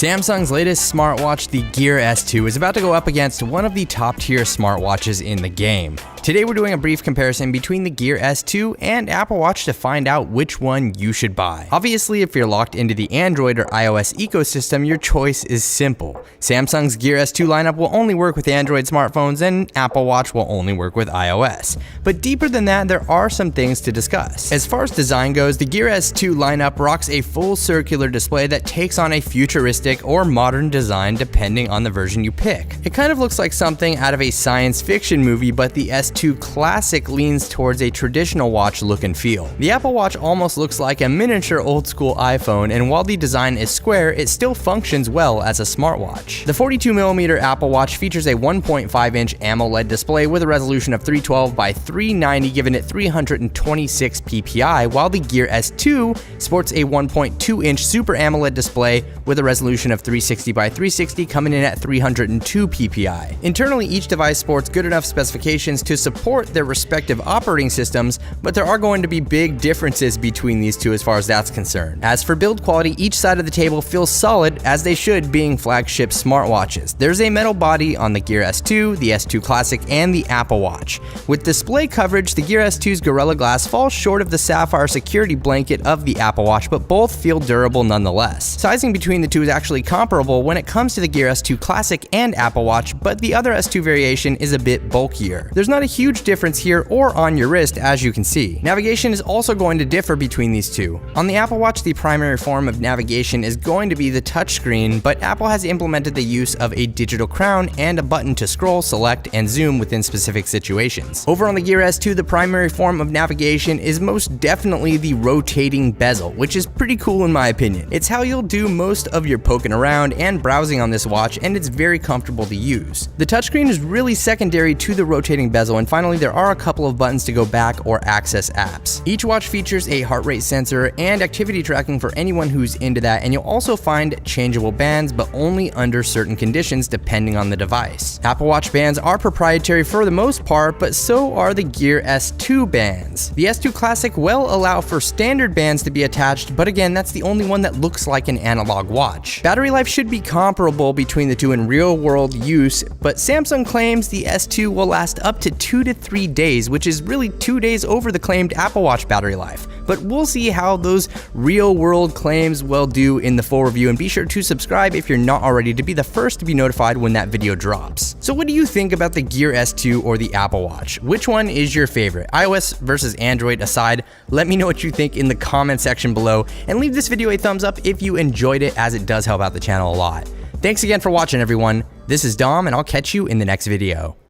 Samsung's latest smartwatch, the Gear S2, is about to go up against one of the top-tier smartwatches in the game. Today we're doing a brief comparison between the Gear S2 and Apple Watch to find out which one you should buy. Obviously, if you're locked into the Android or iOS ecosystem, your choice is simple. Samsung's Gear S2 lineup will only work with Android smartphones and Apple Watch will only work with iOS. But deeper than that, there are some things to discuss. As far as design goes, the Gear S2 lineup rocks a full circular display that takes on a futuristic or modern design depending on the version you pick. It kind of looks like something out of a science fiction movie, but the S2 Classic leans towards a traditional watch look and feel. The Apple Watch almost looks like a miniature old school iPhone, and while the design is square, it still functions well as a smartwatch. The 42mm Apple Watch features a 1.5-inch AMOLED display with a resolution of 312 by 390, giving it 326 ppi, while the Gear S2 sports a 1.2-inch Super AMOLED display with a resolution of 360 by 360, coming in at 302 ppi. Internally, each device sports good enough specifications to support their respective operating systems, but there are going to be big differences between these two as far as that's concerned. As for build quality, each side of the table feels solid, as they should, being flagship smartwatches. There's a metal body on the Gear S2, the S2 Classic, and the Apple Watch. With display coverage, the Gear S2's Gorilla Glass falls short of the sapphire security blanket of the Apple Watch, but both feel durable nonetheless. Sizing between the two is actually comparable when it comes to the Gear S2 Classic and Apple Watch, but the other S2 variation is a bit bulkier. There's not a huge difference here or on your wrist, as you can see. Navigation is also going to differ between these two. On the Apple Watch, the primary form of navigation is going to be the touchscreen, but Apple has implemented the use of a digital crown and a button to scroll, select, and zoom within specific situations. Over on the Gear S2, the primary form of navigation is most definitely the rotating bezel, which is pretty cool in my opinion. It's how you'll do most of your poking around and browsing on this watch, and it's very comfortable to use. The touchscreen is really secondary to the rotating bezel, and finally there are a couple of buttons to go back or access apps. Each watch features a heart rate sensor and activity tracking for anyone who's into that, and you'll also find changeable bands, but only under certain conditions depending on the device. Apple Watch bands are proprietary for the most part, but so are the Gear S2 bands. The S2 Classic will allow for standard bands to be attached, but again, that's the only one that looks like an analog watch. Battery life should be comparable between the two in real-world use, but Samsung claims the S2 will last up to 2 to 3 days, which is really 2 days over the claimed Apple Watch battery life. But we'll see how those real-world claims will do in the full review, and be sure to subscribe if you're not already to be the first to be notified when that video drops. So what do you think about the Gear S2 or the Apple Watch? Which one is your favorite? iOS versus Android aside, let me know what you think in the comment section below, and leave this video a thumbs up if you enjoyed it, as it does help out the channel a lot. Thanks again for watching, everyone. This is Dom, and I'll catch you in the next video.